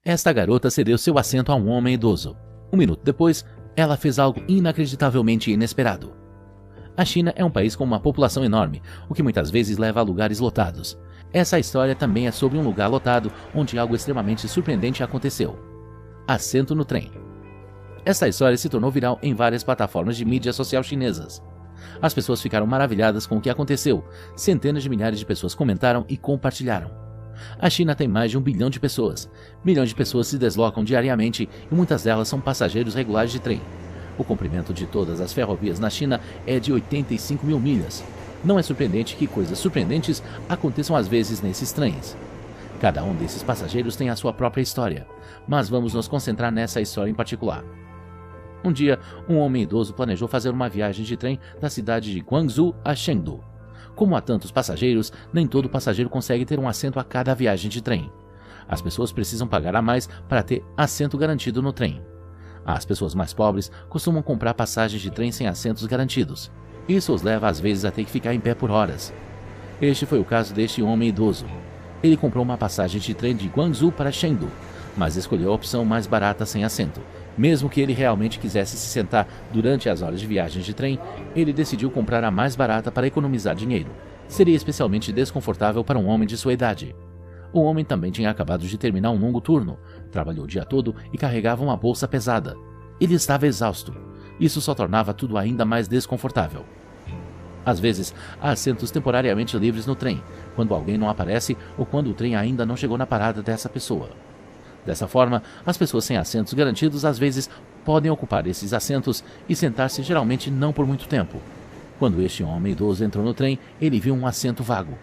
Esta garota cedeu seu assento a um homem idoso. Um minuto depois, ela fez algo inacreditavelmente inesperado. A China é um país com uma população enorme, o que muitas vezes leva a lugares lotados. Essa história também é sobre um lugar lotado onde algo extremamente surpreendente aconteceu. Assento no trem. Esta história se tornou viral em várias plataformas de mídia social chinesas. As pessoas ficaram maravilhadas com o que aconteceu. Centenas de milhares de pessoas comentaram e compartilharam. A China tem mais de 1 bilhão de pessoas. Milhões de pessoas se deslocam diariamente e muitas delas são passageiros regulares de trem. O comprimento de todas as ferrovias na China é de 85 mil milhas. Não é surpreendente que coisas surpreendentes aconteçam às vezes nesses trens. Cada um desses passageiros tem a sua própria história, mas vamos nos concentrar nessa história em particular. Um dia, um homem idoso planejou fazer uma viagem de trem da cidade de Guangzhou a Chengdu. Como há tantos passageiros, nem todo passageiro consegue ter um assento a cada viagem de trem. As pessoas precisam pagar a mais para ter assento garantido no trem. As pessoas mais pobres costumam comprar passagens de trem sem assentos garantidos. Isso os leva às vezes a ter que ficar em pé por horas. Este foi o caso deste homem idoso. Ele comprou uma passagem de trem de Guangzhou para Chengdu, mas escolheu a opção mais barata sem assento. Mesmo que ele realmente quisesse se sentar durante as horas de viagem de trem, ele decidiu comprar a mais barata para economizar dinheiro. Seria especialmente desconfortável para um homem de sua idade. O homem também tinha acabado de terminar um longo turno, trabalhou o dia todo e carregava uma bolsa pesada. Ele estava exausto. Isso só tornava tudo ainda mais desconfortável. Às vezes, há assentos temporariamente livres no trem, quando alguém não aparece ou quando o trem ainda não chegou na parada dessa pessoa. Dessa forma, as pessoas sem assentos garantidos às vezes podem ocupar esses assentos e sentar-se geralmente não por muito tempo. Quando este homem idoso entrou no trem, ele viu um assento vago.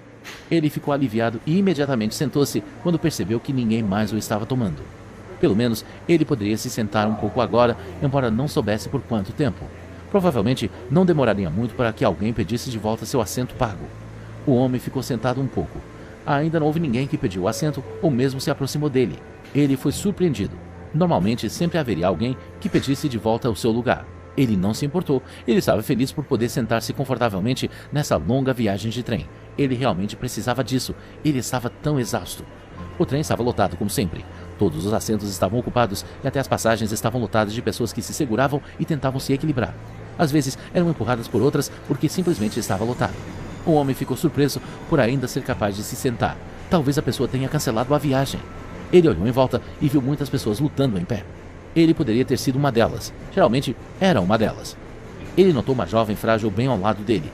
Ele ficou aliviado e imediatamente sentou-se quando percebeu que ninguém mais o estava tomando. Pelo menos, ele poderia se sentar um pouco agora, embora não soubesse por quanto tempo. Provavelmente, não demoraria muito para que alguém pedisse de volta seu assento pago. O homem ficou sentado um pouco. Ainda não houve ninguém que pediu o assento ou mesmo se aproximou dele. Ele foi surpreendido. Normalmente, sempre haveria alguém que pedisse de volta o seu lugar. Ele não se importou. Ele estava feliz por poder sentar-se confortavelmente nessa longa viagem de trem. Ele realmente precisava disso. Ele estava tão exausto. O trem estava lotado, como sempre. Todos os assentos estavam ocupados e até as passagens estavam lotadas de pessoas que se seguravam e tentavam se equilibrar. Às vezes, eram empurradas por outras porque simplesmente estava lotado. O homem ficou surpreso por ainda ser capaz de se sentar. Talvez a pessoa tenha cancelado a viagem. Ele olhou em volta e viu muitas pessoas lutando em pé. Ele poderia ter sido uma delas. Geralmente, era uma delas. Ele notou uma jovem frágil bem ao lado dele.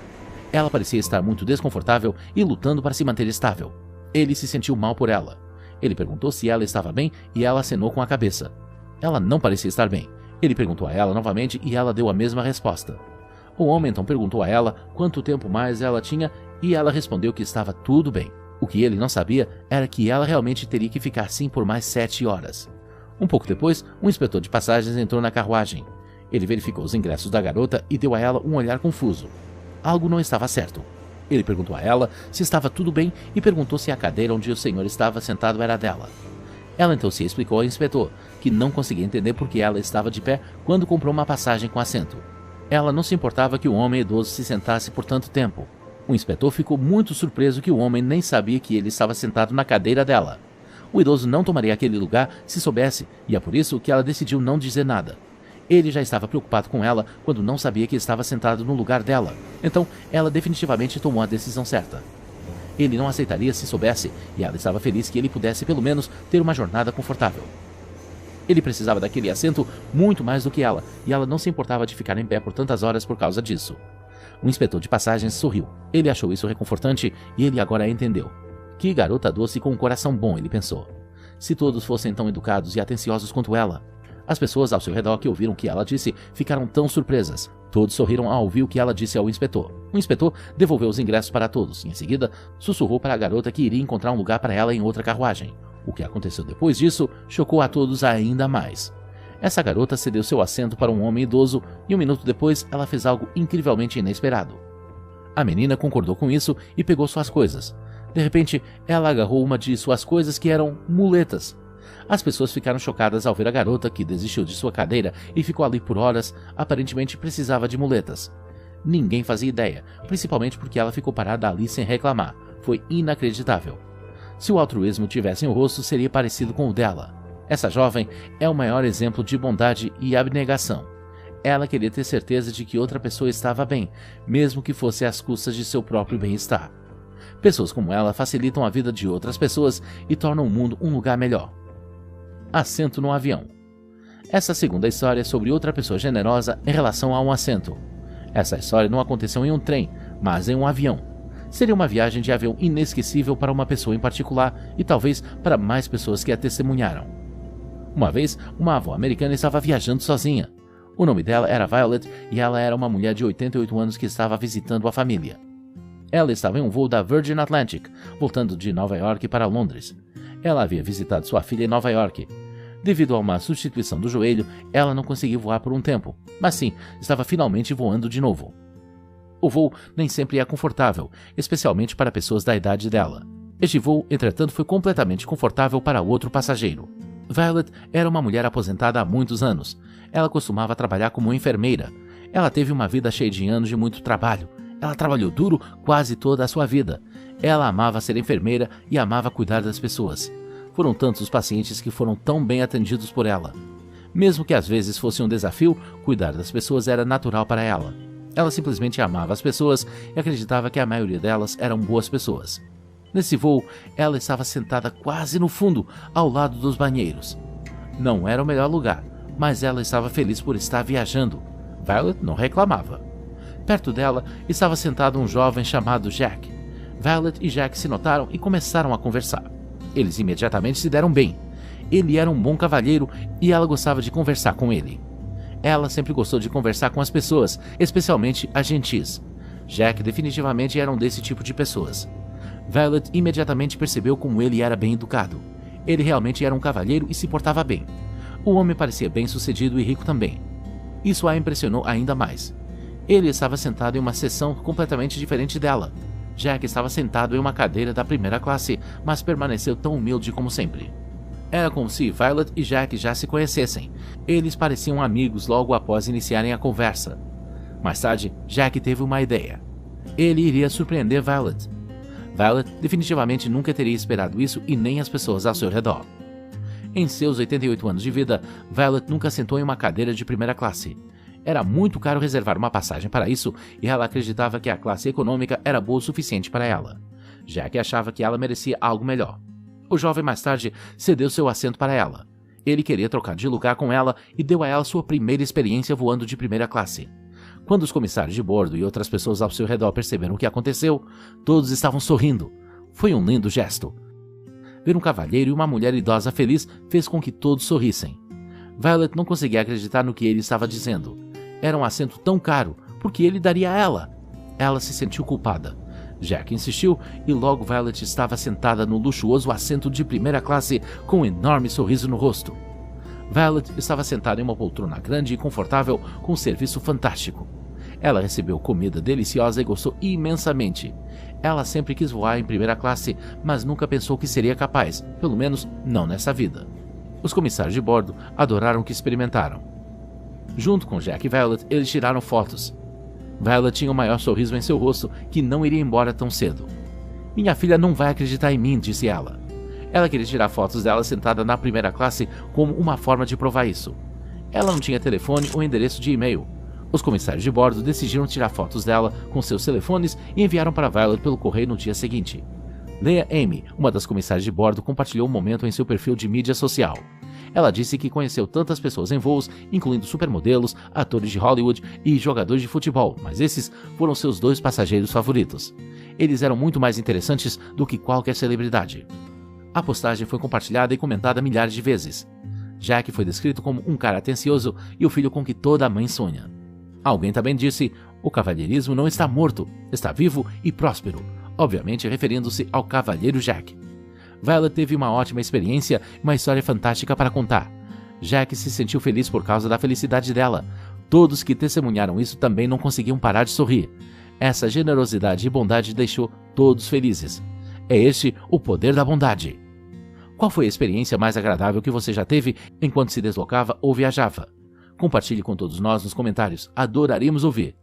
Ela parecia estar muito desconfortável e lutando para se manter estável. Ele se sentiu mal por ela. Ele perguntou se ela estava bem e ela acenou com a cabeça. Ela não parecia estar bem. Ele perguntou a ela novamente e ela deu a mesma resposta. O homem então perguntou a ela quanto tempo mais ela tinha e ela respondeu que estava tudo bem. O que ele não sabia era que ela realmente teria que ficar assim por mais 7 horas. Um pouco depois, um inspetor de passagens entrou na carruagem. Ele verificou os ingressos da garota e deu a ela um olhar confuso. Algo não estava certo. Ele perguntou a ela se estava tudo bem e perguntou se a cadeira onde o senhor estava sentado era dela. Ela então se explicou ao inspetor, que não conseguia entender por que ela estava de pé quando comprou uma passagem com assento. Ela não se importava que o homem idoso se sentasse por tanto tempo. O inspetor ficou muito surpreso que o homem nem sabia que ele estava sentado na cadeira dela. O idoso não tomaria aquele lugar se soubesse, e é por isso que ela decidiu não dizer nada. Ele já estava preocupado com ela quando não sabia que estava sentado no lugar dela. Então, ela definitivamente tomou a decisão certa. Ele não aceitaria se soubesse, e ela estava feliz que ele pudesse pelo menos ter uma jornada confortável. Ele precisava daquele assento muito mais do que ela, e ela não se importava de ficar em pé por tantas horas por causa disso. O inspetor de passagens sorriu. Ele achou isso reconfortante e ele agora entendeu. Que garota doce com um coração bom, ele pensou. Se todos fossem tão educados e atenciosos quanto ela. As pessoas ao seu redor que ouviram o que ela disse ficaram tão surpresas. Todos sorriram ao ouvir o que ela disse ao inspetor. O inspetor devolveu os ingressos para todos e, em seguida, sussurrou para a garota que iria encontrar um lugar para ela em outra carruagem. O que aconteceu depois disso chocou a todos ainda mais. Essa garota cedeu seu assento para um homem idoso e 1 minuto depois ela fez algo incrivelmente inesperado. A menina concordou com isso e pegou suas coisas. De repente, ela agarrou uma de suas coisas que eram muletas. As pessoas ficaram chocadas ao ver a garota que desistiu de sua cadeira e ficou ali por horas, aparentemente precisava de muletas. Ninguém fazia ideia, principalmente porque ela ficou parada ali sem reclamar. Foi inacreditável. Se o altruísmo tivesse um rosto, seria parecido com o dela. Essa jovem é o maior exemplo de bondade e abnegação. Ela queria ter certeza de que outra pessoa estava bem, mesmo que fosse às custas de seu próprio bem-estar. Pessoas como ela facilitam a vida de outras pessoas e tornam o mundo um lugar melhor. Assento no avião. Essa segunda história é sobre outra pessoa generosa em relação a um assento. Essa história não aconteceu em um trem, mas em um avião. Seria uma viagem de avião inesquecível para uma pessoa em particular e talvez para mais pessoas que a testemunharam. Uma vez, uma avó americana estava viajando sozinha. O nome dela era Violet e ela era uma mulher de 88 anos que estava visitando a família. Ela estava em um voo da Virgin Atlantic, voltando de Nova York para Londres. Ela havia visitado sua filha em Nova York. Devido a uma substituição do joelho, ela não conseguiu voar por um tempo, mas sim, estava finalmente voando de novo. O voo nem sempre é confortável, especialmente para pessoas da idade dela. Este voo, entretanto, foi completamente confortável para outro passageiro. Violet era uma mulher aposentada há muitos anos. Ela costumava trabalhar como enfermeira. Ela teve uma vida cheia de anos de muito trabalho. Ela trabalhou duro quase toda a sua vida. Ela amava ser enfermeira e amava cuidar das pessoas. Foram tantos os pacientes que foram tão bem atendidos por ela. Mesmo que às vezes fosse um desafio, cuidar das pessoas era natural para ela. Ela simplesmente amava as pessoas e acreditava que a maioria delas eram boas pessoas. Nesse voo, ela estava sentada quase no fundo, ao lado dos banheiros. Não era o melhor lugar, mas ela estava feliz por estar viajando. Violet não reclamava. Perto dela estava sentado um jovem chamado Jack. Violet e Jack se notaram e começaram a conversar. Eles imediatamente se deram bem. Ele era um bom cavalheiro e ela gostava de conversar com ele. Ela sempre gostou de conversar com as pessoas, especialmente as gentis. Jack definitivamente era um desse tipo de pessoas. Violet imediatamente percebeu como ele era bem educado. Ele realmente era um cavalheiro e se portava bem. O homem parecia bem-sucedido e rico também. Isso a impressionou ainda mais. Ele estava sentado em uma seção completamente diferente dela. Jack estava sentado em uma cadeira da primeira classe, mas permaneceu tão humilde como sempre. Era como se Violet e Jack já se conhecessem. Eles pareciam amigos logo após iniciarem a conversa. Mais tarde, Jack teve uma ideia. Ele iria surpreender Violet. Violet definitivamente nunca teria esperado isso e nem as pessoas ao seu redor. Em seus 88 anos de vida, Violet nunca sentou em uma cadeira de primeira classe. Era muito caro reservar uma passagem para isso e ela acreditava que a classe econômica era boa o suficiente para ela. Jack achava que ela merecia algo melhor. O jovem mais tarde cedeu seu assento para ela. Ele queria trocar de lugar com ela e deu a ela sua primeira experiência voando de primeira classe. Quando os comissários de bordo e outras pessoas ao seu redor perceberam o que aconteceu, todos estavam sorrindo. Foi um lindo gesto. Ver um cavalheiro e uma mulher idosa feliz fez com que todos sorrissem. Violet não conseguia acreditar no que ele estava dizendo. Era um assento tão caro, porque ele daria a ela. Ela se sentiu culpada. Jack insistiu e logo Violet estava sentada no luxuoso assento de primeira classe com um enorme sorriso no rosto. Violet estava sentada em uma poltrona grande e confortável com um serviço fantástico. Ela recebeu comida deliciosa e gostou imensamente. Ela sempre quis voar em primeira classe, mas nunca pensou que seria capaz, pelo menos não nessa vida. Os comissários de bordo adoraram o que experimentaram. Junto com Jack e Violet, eles tiraram fotos. Violet tinha o maior sorriso em seu rosto que não iria embora tão cedo. "Minha filha não vai acreditar em mim", disse ela. Ela queria tirar fotos dela sentada na primeira classe como uma forma de provar isso. Ela não tinha telefone ou endereço de e-mail. Os comissários de bordo decidiram tirar fotos dela com seus telefones e enviaram para Violet pelo correio no dia seguinte. Leah Amy, uma das comissárias de bordo, compartilhou o momento em seu perfil de mídia social. Ela disse que conheceu tantas pessoas em voos, incluindo supermodelos, atores de Hollywood e jogadores de futebol, mas esses foram seus 2 passageiros favoritos. Eles eram muito mais interessantes do que qualquer celebridade. A postagem foi compartilhada e comentada milhares de vezes. Jack foi descrito como um cara atencioso e o filho com que toda mãe sonha. Alguém também disse: "O cavalheirismo não está morto, está vivo e próspero", obviamente referindo-se ao cavalheiro Jack. Violet teve uma ótima experiência e uma história fantástica para contar. Jack se sentiu feliz por causa da felicidade dela. Todos que testemunharam isso também não conseguiam parar de sorrir. Essa generosidade e bondade deixou todos felizes. É este o poder da bondade. Qual foi a experiência mais agradável que você já teve enquanto se deslocava ou viajava? Compartilhe com todos nós nos comentários, adoraríamos ouvir.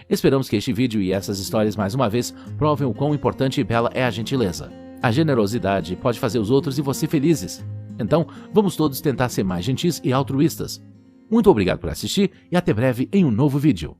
Esperamos que este vídeo e essas histórias mais uma vez provem o quão importante e bela é a gentileza. A generosidade pode fazer os outros e você felizes. Então, vamos todos tentar ser mais gentis e altruístas. Muito obrigado por assistir e até breve em um novo vídeo.